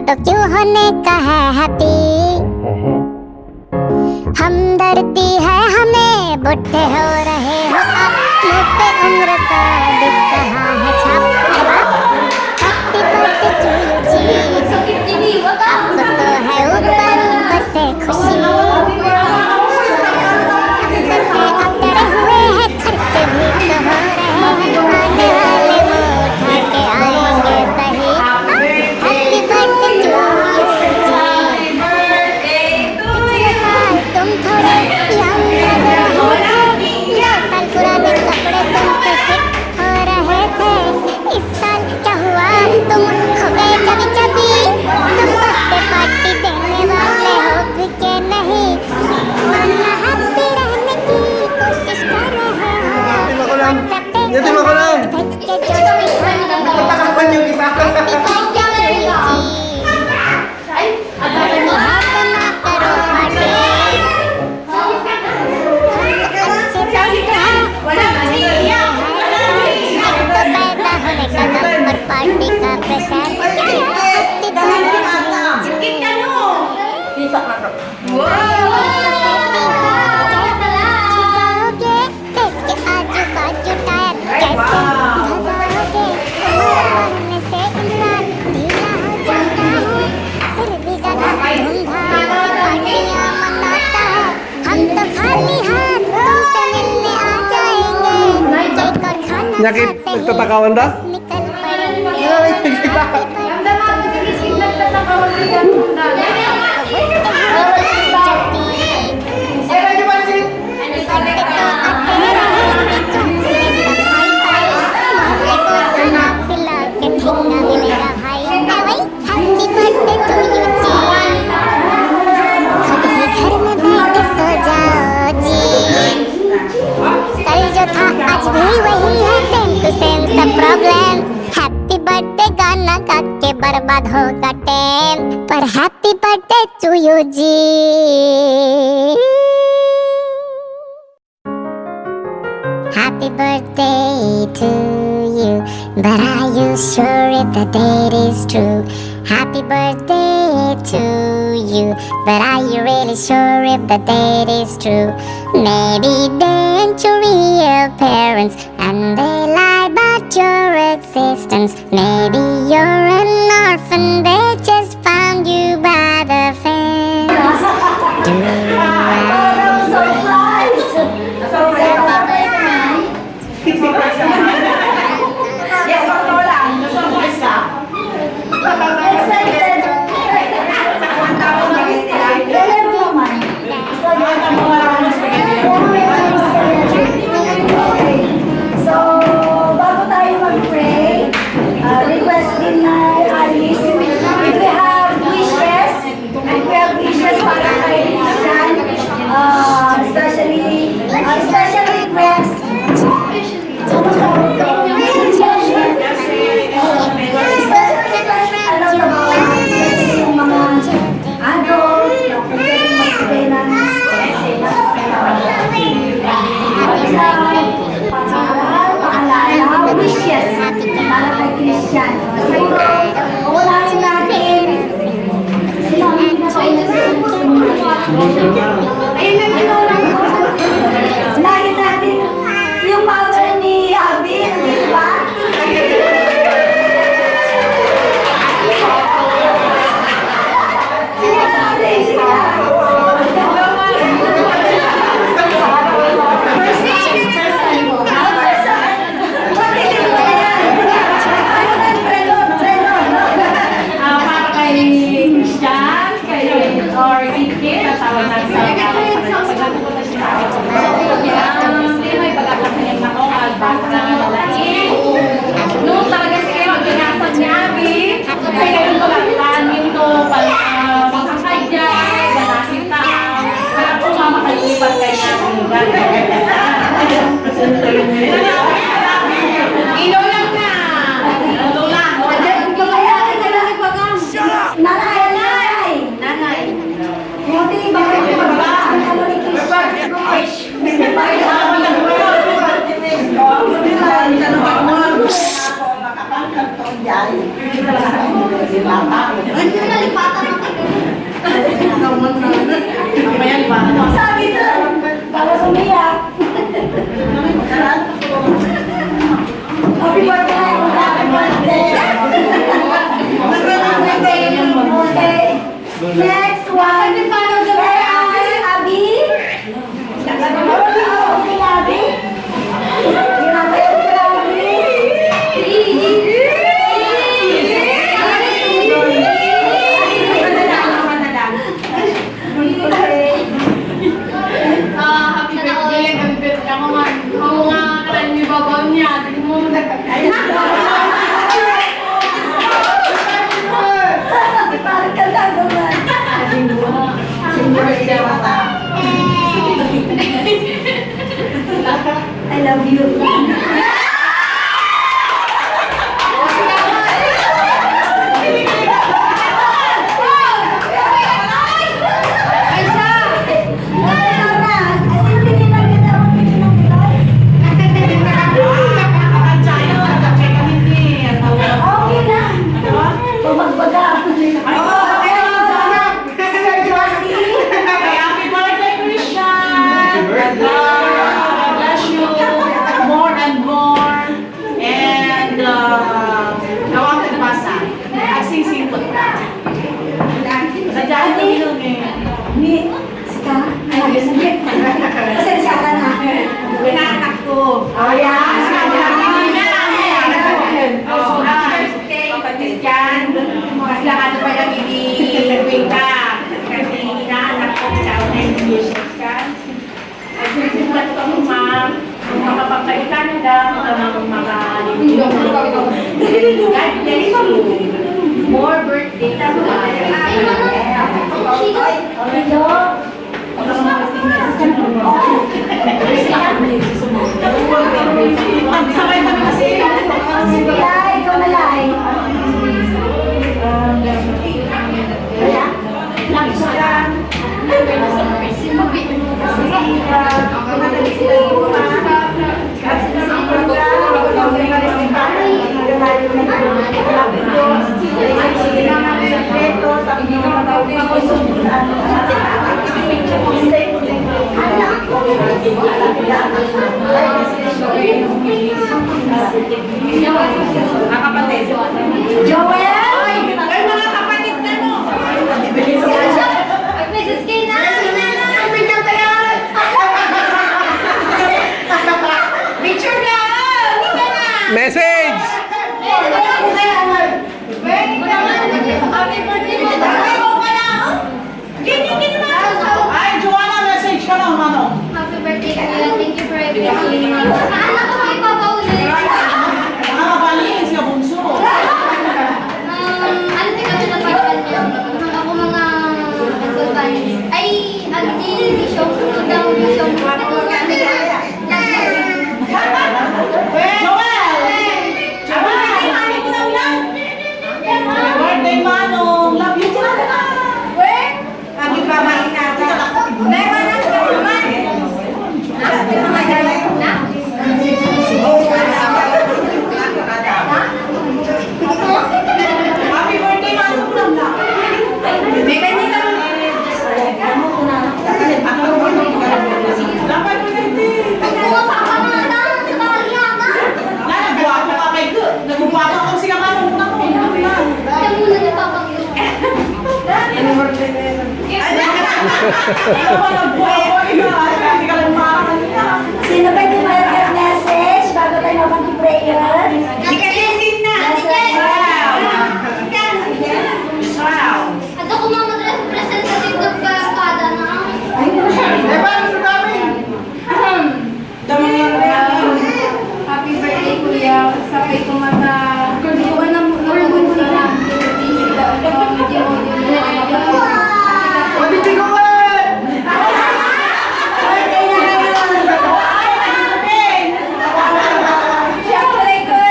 तो क्यों होने का है हैप्पी। हमदर्दी है हमें, बुढ़े हो रहे हो अब, मुँह पे उम्र का दिख रहा है छाप। हैप्पी बर्थडे टू यू जी, आपको तो है ऊपर ऊपर से खुशी। अंदर से अब डरे हुए हैं, खर्चे भी तो हो रहे हैं, आने वाले वो उठा के आएंगे सही। हैप्पी बर्थडे टू यू जी। पिछले साल तुम थोड़े यंग लग रहे थे, 2 साल पुराने कपड़े तुम पे फिट हो रहे थे। इस साल क्या हुआ, तुम हो गए चबी चबी। तुम बर्थडे पार्टी देने वाले हो भी के नहीं, वरना हैप्पी रहने की कोशिश कर रहे हो। WhatsApp पे भेज के जोश दिखाने हैप्पी बर्थडे टू यू जी। अपनी है तो ना करो पार्टी, अच्छे दोस्त हैं एक तो पैदा होने का गम और पार्टी का pressure. Happy birthday to you जी। छुपाओगे देख के आजू बाजू टायर, कैसे भगाओगे उम्र बढ़ने से इंसान ढीला हो जाता है। फिर भी गाना धूमधाम से पार्टियां मनाता है। हम तो खाली हाथ तुमसे मिलने आ जाएंगे, केक और खाना Nyakit खाते ही nagtatakawan dah? निकल पड़ेंगे। Ay, kita. आज भी वही है, सेम टू सेम सब प्रॉब्लम। हैप्पी बर्थडे गाना गा के बर्बाद होगा टाइम, पर हैप्पी बर्थडे टू यू जी। Happy birthday to you, but are you sure if the date is true? Happy birthday to you, but are you really sure if the date is true? Maybe they ain't your real parents and they lie about your existence. Maybe you're an orphan, they just found you by the fence. Do So, bago tayo mag-pray, request din na Sabi na, para sumiyak. Happy birthday! Happy birthday! Okay. Next one. Kay Abby. Okay, Abby. Happy birthday, ang ganda ka naman. Oo nga, kalahin mo yung babaw niya. Tingin mo mo Parang kanta naman. I love you. Okay na. Pumagbaga. Happy birthday, Christian! God bless you more and more. And nawag ka basa. Agsisipot ka. Sadyahin mo yun eh. Ni, sika? Ay, sige. Pasensya ka na. Pinaanak ko. Oh, yeah. Oh, kapatid yan. Mas lahat pa lang ibig ka. Kasi inaanak ko ikaw na yung music ka. At sisimulat ko mga papagkaitan nila, mga lingkong. God bless you. More birthday na Magsabay kami kasi. Lai, ikaw na lai. Wala? Lang siya. Mga kapatid. Joel! Ay, mga kapatid ka no. Mrs. K na! Picture na! Hindi na! Message! Happy birthday mo! Ay, Joanna, message ka lang, ano? Happy birthday, Kuya. Thank you for everything. Anak ko may papaulit. Nakakabaliin siya, bunso. Ano din kami na pagkan niya? Ako mga advice. Ay, ano din, mission. Daw mission. Birthday, Manong. Love you, Joanna. Happy babae natin. Happy birthday, Manong. Dapat mo din. Nagwapo ka kay Good. Nagwapo ka siya Manong. Sino ba yung may message bago tayo mag-prayer? At ako mga representative ng Barkada na. Happy birthday, Kuya. Sabay ko mata. Iwan na muna ko sa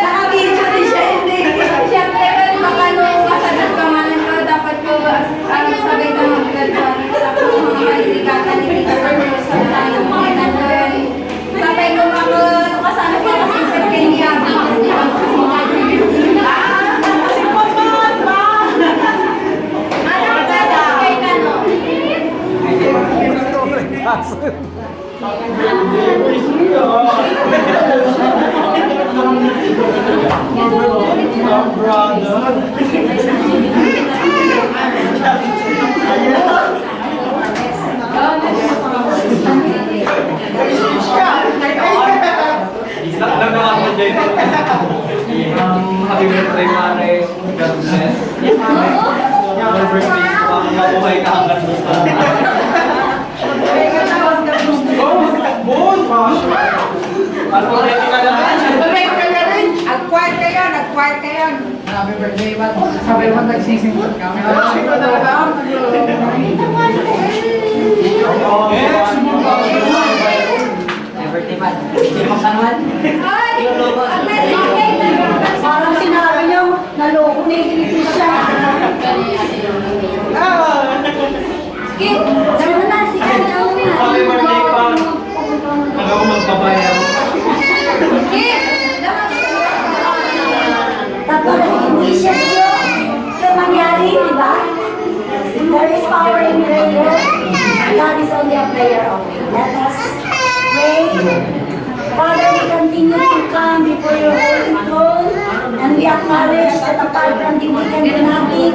Naka-video din siya, hindi. Siyempre, makano kasagot ka man ko, dapat ko sabay na mag-graduate. Tapos mga kailigatan, hindi ka pa sa tayo mga sabay ko kasama ko kasi sa kanya. Happy birthday, Mare. God bless. Happy birthday. Mabuhay ka hanggang gusto. Ano ready ka na? Nag-quiet kayo. Happy birthday, man. Sabi mo, nagsisingkot kami. Happy birthday, man. Sino ka naman? Parang sinabi niyo, naloko na yung siya. Skip! Ganun na, sige, ganun na. Happy birthday, pa. Nagawa magbabayan. Tapos naging wishes niyo, ito mangyari, di ba? There is power in prayer. God is only a prayer away. Let us pray. Father, we continue to come before your holy throne, and we acknowledge that apart from thee we can do nothing.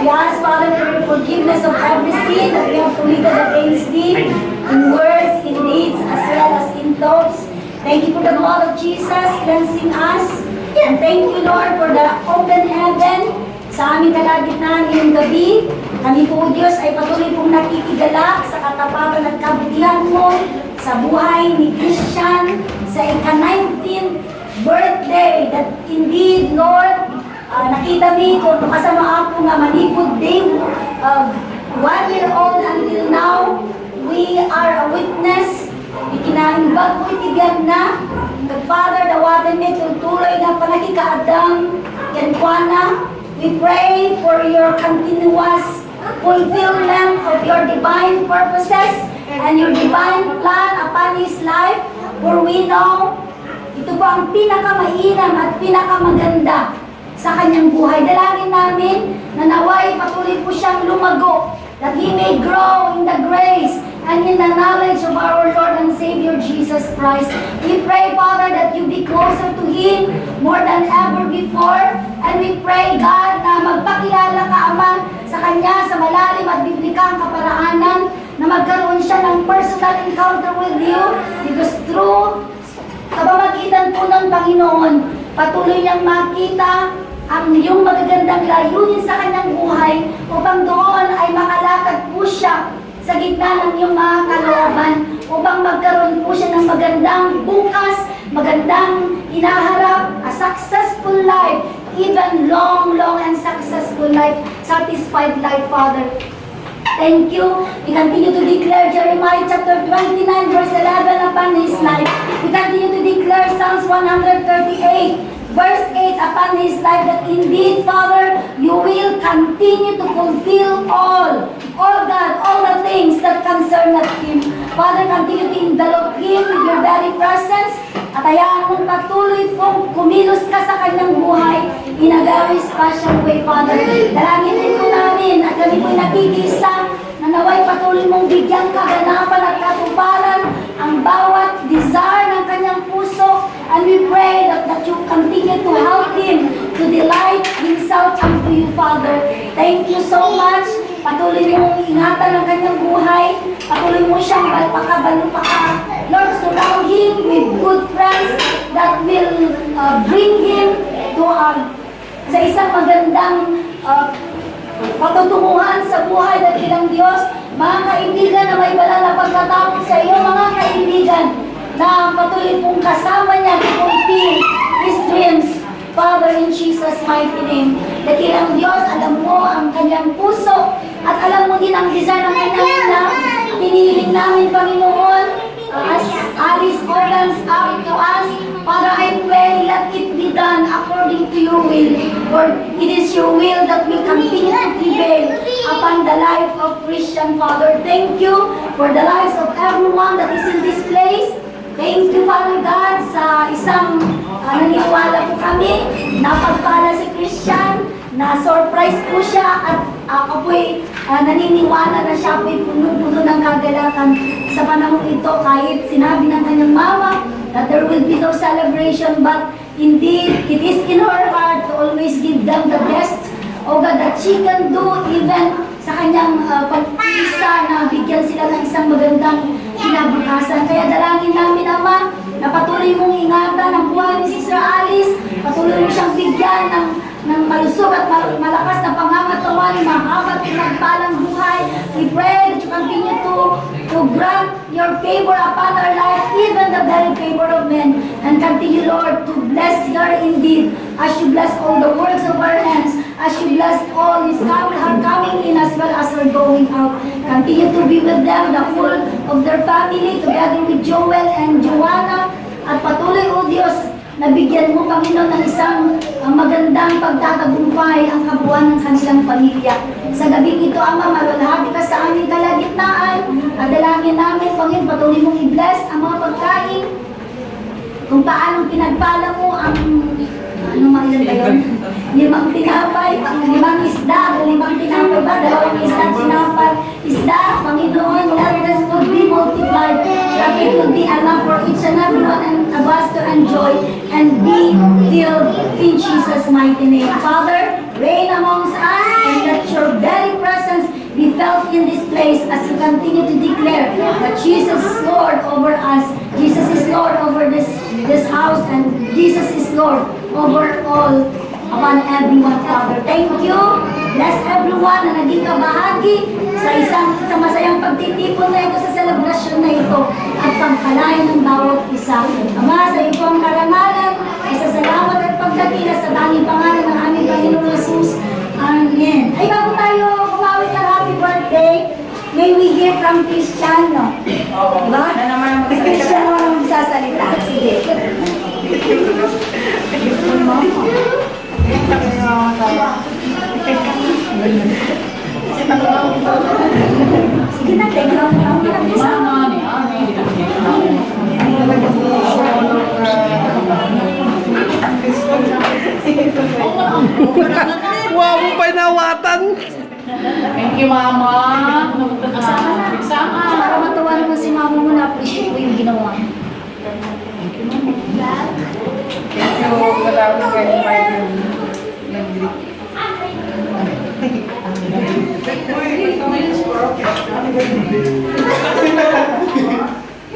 We ask, Father, for your forgiveness of every sin that we have committed against thee, in words, in deeds, as well as in thoughts. Thank you for the blood of Jesus cleansing us. And thank you, Lord, for the open heaven sa aming kalagitnaan ngayong gabi. Kami po, Diyos, ay patuloy pong nakikigalak sa katapatan at kabutihan mo sa buhay ni Christian sa ika-19th birthday that indeed, Lord, nakita mi kung kasama ako nga manipod din 1 year old until now. We are a witness. Ikinaimbag mo itigyan na. Father, dawatin mi tuloy na panakikaadang yankwana. We pray for your continuous fulfillment of your divine purposes and your divine plan upon his life. For we know, ito po ang pinakamainam at pinakamaganda sa kanyang buhay. Dalangin namin na naway patuloy po siyang lumago, that he may grow in the grace and in the knowledge of our Lord and Savior Jesus Christ. We pray, Father, that you be closer to him more than ever before. And we pray, God, na magpakilala ka, Ama, sa kanya sa malalim at biblikang kaparaanan, na magkaroon siya ng personal encounter with you, because through kabamagitan po ng Panginoon, patuloy niyang makita ang iyong magagandang layunin sa kanyang buhay, upang doon ay makalakad po siya sa gitna ng iyong mga kalooban, upang magkaroon po siya ng magandang bukas, magandang hinaharap, a successful life, even long and successful life, satisfied life, Father. Thank you. We continue to declare Jeremiah chapter 29 verse 11 upon his life. We continue to declare Psalms 138 verse 8 upon his life, that indeed, Father, you will continue to fulfill all God, all the things that concern him. Father, continue to envelop him with your very presence, at hayaan mong patuloy pong kumilos ka sa kanyang buhay in a very special way, Father. Dalangin din po namin at kami po'y nakikisa na naway patuloy mong bigyang kaganapan at katuparan ang bawat desire ng kanyang puso. And we pray that you continue to help him to delight himself unto you, Father. Thank you so much. Patuloy mong ingatan ang kanyang buhay. Patuloy mo siyang balpaka. Lord, surround him with good friends that will bring him to sa isang magandang patutunguhan sa buhay na bilang Diyos. Mga kaibigan na may banal na pagkatapos sa iyo, mga kaibigan na patuloy pong kasama niya to fulfill his dreams. Father, in Jesus' mighty name, dakilang Diyos, alam mo ang kanyang puso at alam mo din ang desire ng kanyang ina. Piniling namin, Panginoon, as Alice opens up to us, Father, I pray, let it be done according to your will. For it is your will that will continue to prevail upon the life of Christian, Father. Thank you for the lives of everyone that is in this place. Thank you, Father God, sa isang naniniwala po kami, napagpala si Christian, na surprise po siya at ako po'y naniniwala na siya po'y puno-puno ng kagalakan sa panahon ito kahit sinabi ng kanyang mama that there will be no celebration, but indeed, it is in her heart to always give them the best, oh God, that she can do even sa kanyang pag-isa na bigyan sila ng isang magandang kinabukasan. Kaya dalangin namin, Ama, na patuloy mong ingatan ang buhay ni Sister Alice, patuloy mo siyang bigyan ng malusog at malakas na pangangatawan, mahaba at pinagpalang buhay. We pray that you continue to grant your favor upon our life, even the very favor of men, and continue, Lord, to bless her indeed, as you bless all the works of our hands, as you bless all her coming in as well as her going out. Continue to be with them, the whole of their family, together with Joel and Joanna, at patuloy, O Diyos, nabigyan mo, Panginoon, ng isang magandang pagtatagumpay ang kabuuan ng kanilang pamilya. Sa gabing ito, Ama, malulhati ka sa aming kalagitnaan. At dalangin namin, Panginoon, patuloy mong i-bless ang mga pagkain. Kung paanong pinagpala mo ang, ano man yun ba yun? 5 tinapay, 5 isda, 5 tinapay ba? 2 isda, tinapay, isda, Panginoon, let this food be multiplied, that it will be enough for each and every one of us to enjoy and be filled in Jesus' mighty name. Father, reign amongst us and let your very presence be felt in this place as you continue to declare that Jesus is Lord over us, Jesus is Lord over this house, and Jesus is Lord over all, upon everyone, Father. Thank you. Bless everyone na naging kabahagi sa masayang pagtitipon na ito, sa selebrasyon na ito, at pagpalain ng bawat isa. Ama, sa iyo po ang karangalan, isasalamat at pagdakila sa tanging pangalan ng aming Panginoon Jesus. Amen. Ay, bago tayo kumawit ng happy birthday, may we hear from Christian, no? Diba? Si Christian naman ang magsasalita. Sige. Sige na, take lang mo. Wow, mo pa nawatan! Thank you, Mama. Sama. Para matuwa naman si mama mo, na-appreciate mo yung ginawa mo. Thank you. Salamat kayo, Michael.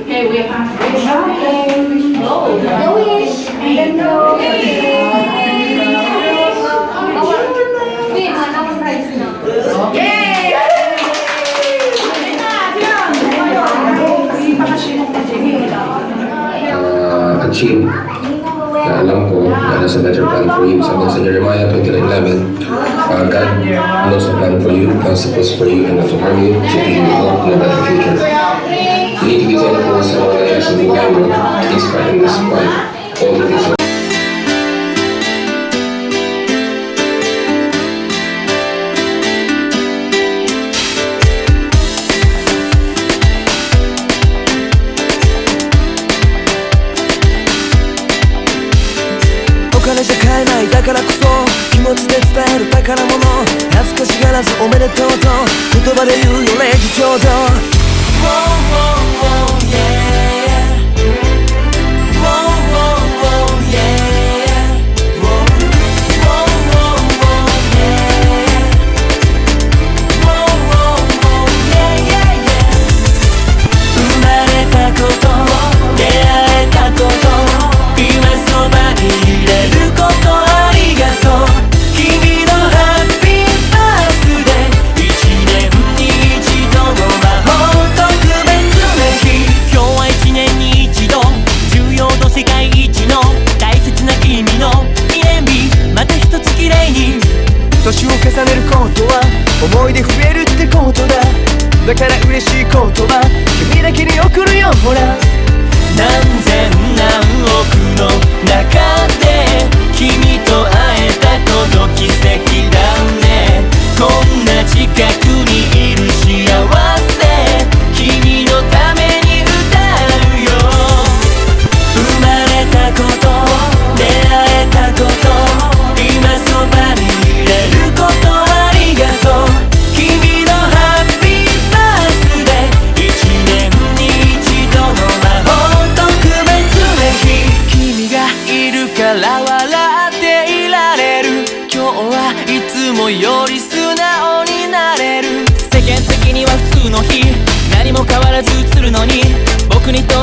Okay, we have The wish. And then go. Achieve na alam ko na nasa better plan for you. Sabi sa Jeremiah 29:11, God knows the plan for you, plans to prosper you and not to harm you, to give you hope and a better future. You need to be thankful sa mga nangyayari sa buhay mo, despite and despite all the things.だからこそ気持ちで伝える宝物恥ずかしがらずおめでとうと言葉で言うよ礼儀ちょうど Wow, wow, wow, yeah. Wow, wow, wow, yeah. Wow, wow, wow, wow, yeah. Wow, wow, wow, yeah, yeah, yeah. 生まれたこと出会えたこと今そばにいれることありがとう君のハッピーバースデー一年に一度の魔法特別な日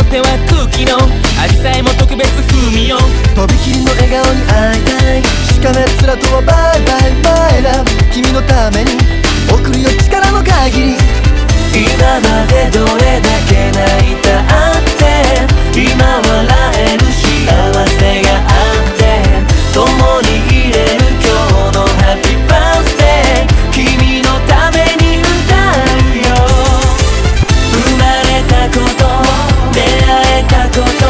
ては空気のアジサイも特別風味よとびきりの笑顔に会いたいしかめっ面とはバイバイバイラブ君のために送るよ力の限り今までどれだけ泣いたって今笑える幸せがあって共にいれる今日のハッピーバースデー君のために歌うよ生まれたこと出会えたこと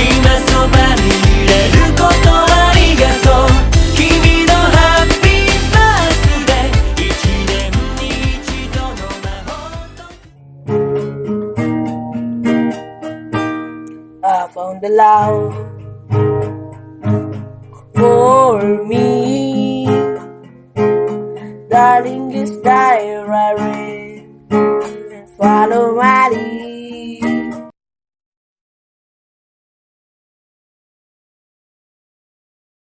今そばにいれることありがとう君のハッピーバースデー一年に一度のI found the love for me Darling, this diary Follow my lead